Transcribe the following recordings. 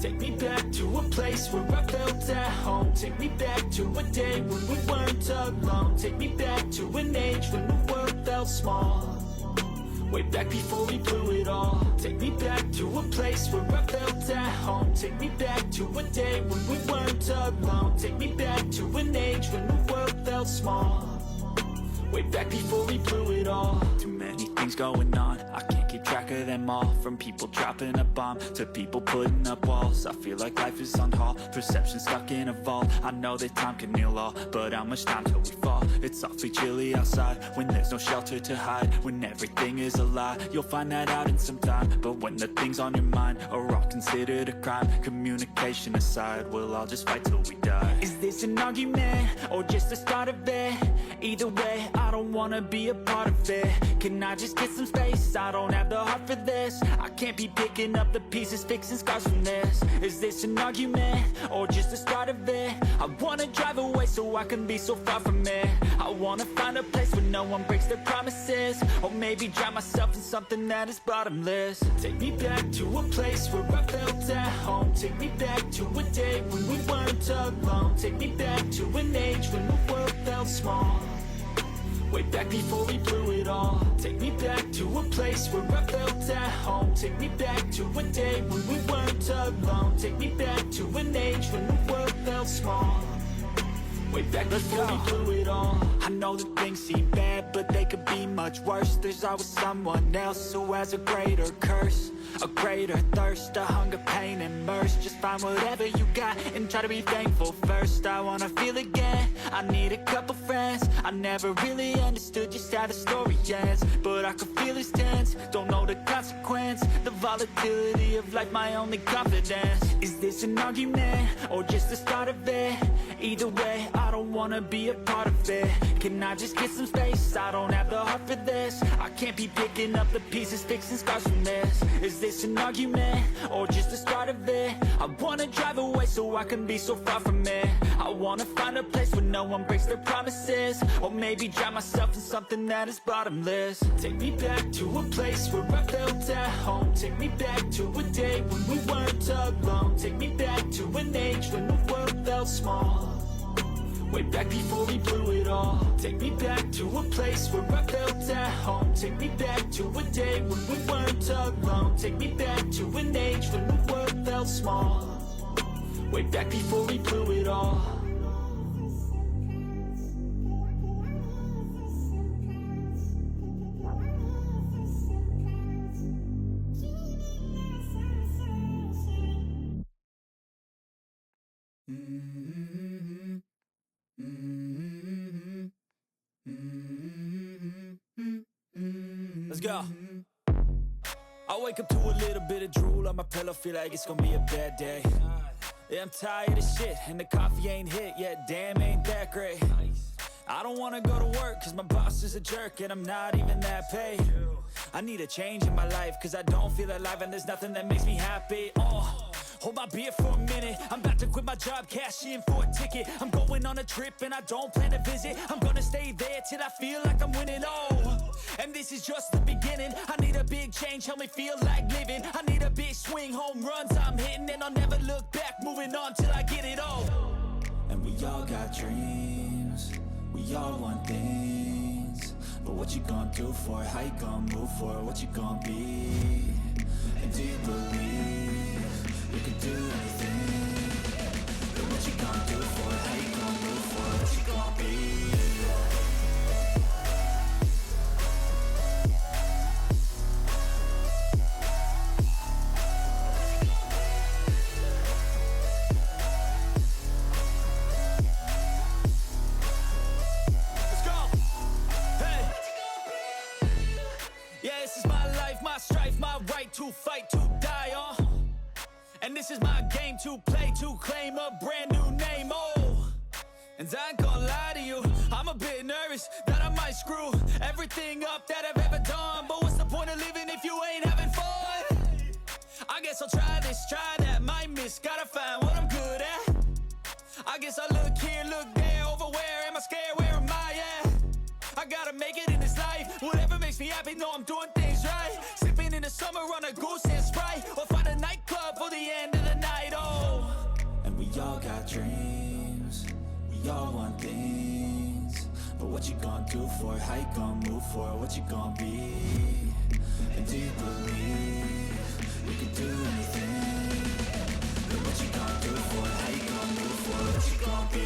Take me back to a place where I felt at home. Take me back to a day when we weren't alone. Take me back to an age when the world felt small. Way back before we blew it all. Take me back to a place where I felt at home. Take me back to a day when we weren't alone. Take me back to an age when the world felt small. Way back before we blew it all. Too many things going on, I can't keep track of them all. From people dropping a bomb to people putting up walls. I feel like life is on hold, perception stuck in a vault. I know that time can heal all, but how much time till we fall? It's awfully chilly outside when there's no shelter to hide. When everything is a lie, you'll find that out in some time. But when the things on your mind are all considered a crime, communication aside, we'll all just fight till we die. Is this an argument or just the start of it? Either way, I don't wanna be a part of it. Can I just get some space? I don't have the heart for this. I can't be picking up the pieces, fixing scars from this. Is this an argument or just the start of it? I wanna drive away so I can be so far from it. I wanna find a place where no one breaks their promises. Or maybe drown myself in something that is bottomless. Take me back to a place where I felt at home. Take me back to a day when we weren't alone. Take me back to an age when the world felt small. way back before we blew it all. Take me back to a place where I felt at home. Take me back to a day when we weren't alone. Take me back to an age when the world felt small. Way back before we blew it all. I know that things seem bad, but they could be much worse. There's always someone else who has a greater curse, a greater thirst, a hunger, pain, and mercy. Just find whatever you got and try to be thankful first. I wanna feel again, I need a couple friends. I never really understood just how the story ends, but I can feel it's tense, don't know the consequence. The volatility of life, my only confidence. Is this an argument, or just the start of it? Either way, I don't wanna be a part of it. Can I just get some space? I don't have the heart for this. I can't be picking up the pieces, fixing scars from this. Is this an argument, or just the start of it? I wanna drive away so I can be so far from it. I wanna find a place where no one breaks their promises, or maybe drown myself in something that is bottomless. Take me back to a place where I felt at home. Take me back to a day when we weren't alone. Take me back to an age when the world felt small. Way back before we blew it all. Take me back to a place where I felt at home. Take me back to a day when we weren't alone. Take me back to an age when the world felt small. Way back before we blew it all. Let's go. I wake up to a little bit of drool on my pillow, feel like it's gonna be a bad day. Yeah, I'm tired of shit, and the coffee ain't hit yet, damn, ain't that great. I don't wanna go to work, cause my boss is a jerk, and I'm not even that paid. I need a change in my life, cause I don't feel alive, and there's nothing that makes me happy. Hold my beer for a minute, I'm about to quit my job, cash in for a ticket. I'm going on a trip and I don't plan to visit. I'm gonna stay there till I feel like I'm winning, and this is just the beginning. I need a big change, help me feel like living. I need a big swing, home runs I'm hitting, and I'll never look back, moving on till I get it all. And we all got dreams, we all want things, but what you gonna do for it? How you gonna move for it? What you gonna be? And do you believe you can do anything? But what you gonna do for it? How you gonna move for it? What you gonna be? Let's go! Hey! Yeah, this is my life, my strife, my right to fight, to die, and this is my game to play, to claim a brand new name, and I ain't gonna lie to you, I'm a bit nervous that I might screw everything up that I've ever done. But what's the point of living if you ain't having fun? I guess I'll try this, try that, might miss, gotta find what I'm good at. I guess I look here, look there, over where am I scared, where am I at? I gotta make it in this life, whatever makes me happy, know I'm doing things right. Sipping in the summer on a goose and Sprite, or find a nightclub for the end of the night, and we all got dreams, we all want things, but what you gonna do for it? How you gonna move for it? What you gonna be? And do you believe you can do anything? But what you gonna do for it? How you gonna move for it? What you gonna be?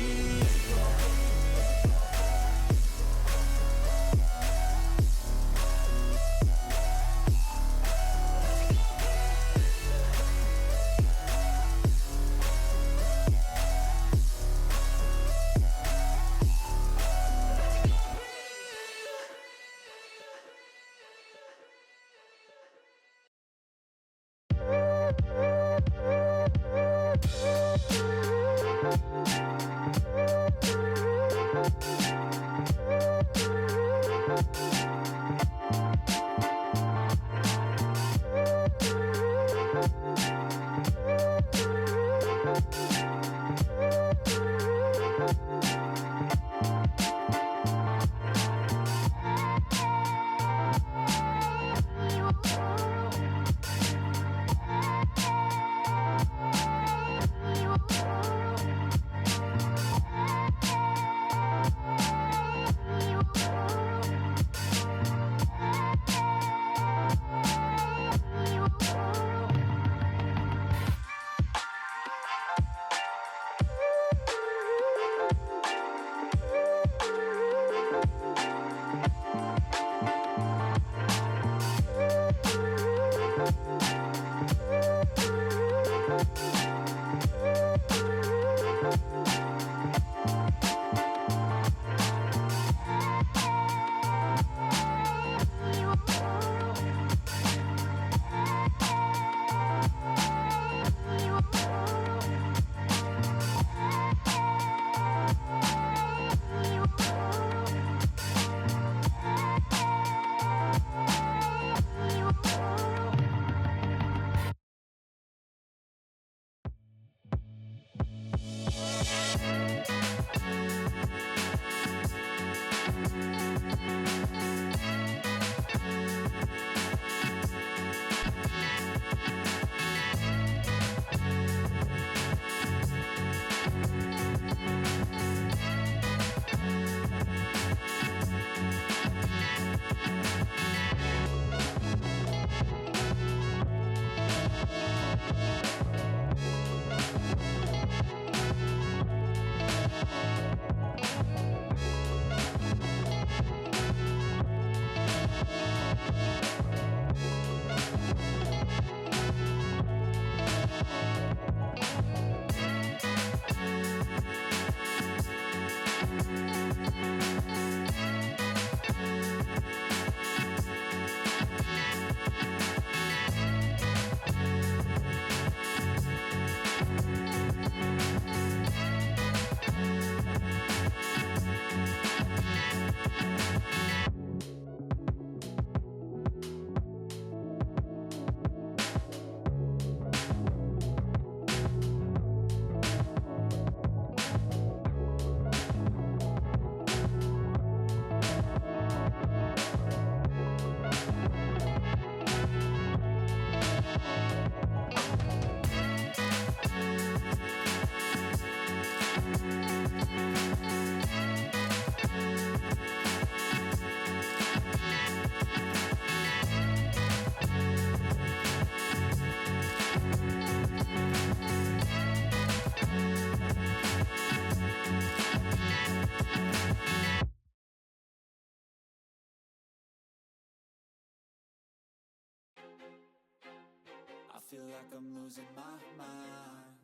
feel like I'm losing my mind.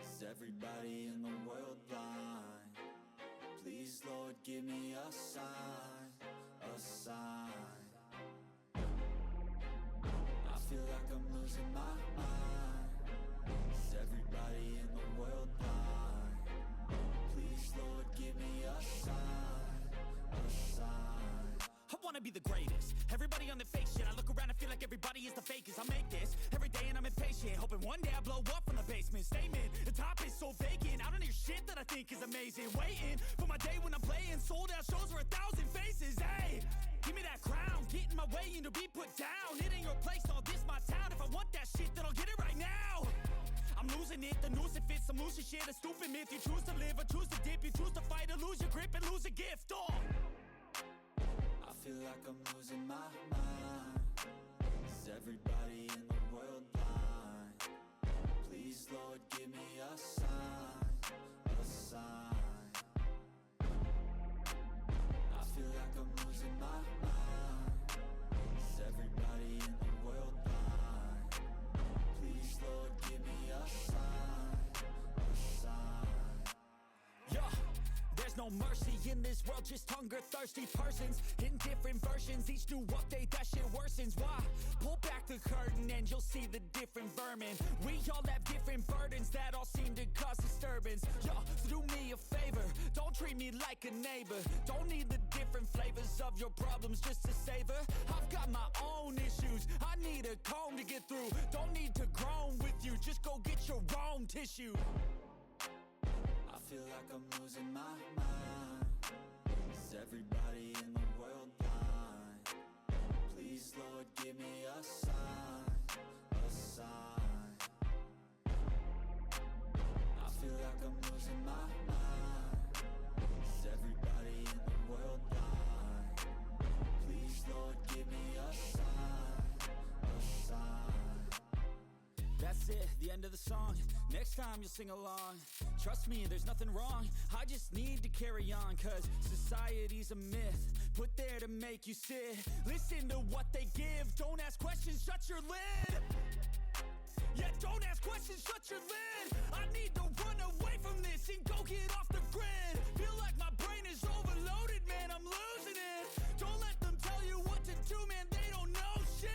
Is everybody in the world blind? Please, Lord, give me a sign, a sign. I feel like I'm losing my mind. Is everybody in the world blind? Please, Lord, give me a sign, a sign. I wanna be the greatest. Everybody on the fake shit. I look around and feel like everybody is the fakest. I make this every day and I'm impatient, hoping one day I blow up from the basement. Statement, the top is so vacant. I don't hear shit that I think is amazing. Waiting for my day when I'm playing sold out shows for 1,000 faces. Hey, give me that crown, get in my way and to be put down. It ain't your place, all this my town. If I want that shit, then I'll get it right now. I'm losing it, the noose it fits. I'm losing shit, a stupid myth. You choose to live or choose to dip. You choose to fight or lose your grip and lose a gift. Oh, I feel like I'm losing my mind. Is everybody in the world blind? Please, Lord, give me a sign, a sign. I feel like I'm losing my mind. Is everybody in the world blind? Please, Lord, give me a sign, a sign. yeah. There's no mercy in this world, just hunger-thirsty persons in different versions. Each new update, that shit worsens. Why? Pull back the curtain and you'll see the different vermin. We all have different burdens that all seem to cause disturbance. Yo, so do me a favor, don't treat me like a neighbor. Don't need the different flavors of your problems just to savor. I've got my own issues, I need a comb to get through. Don't need to groan with you, just go get your own tissue. I feel like I'm losing my mind. Is everybody in the world blind? Please, Lord, give me a sign, a sign. I feel like I'm losing my mind. Is everybody in the world blind? Please, Lord, give me a sign, a sign. That's it, the end of the song. Next time you'll sing along. Trust me, there's nothing wrong. I just need to carry on, cause society's a myth put there to make you sit. Listen to what they give. Don't ask questions, shut your lid. Yeah, don't ask questions, shut your lid. I need to run away from this and go get off the grid. Feel like my brain is overloaded, man, I'm losing it. Don't let them tell you what to do, man, they don't know shit.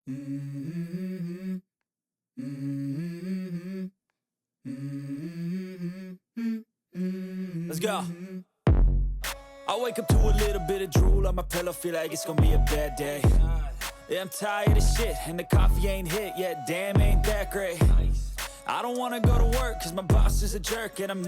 Let's go. I wake up to a little bit of drool on my pillow, feel like it's gonna be a bad day. Yeah, I'm tired of shit, and the coffee ain't hit yet, damn, ain't that great. I don't wanna go to work, cause my boss is a jerk, and I'm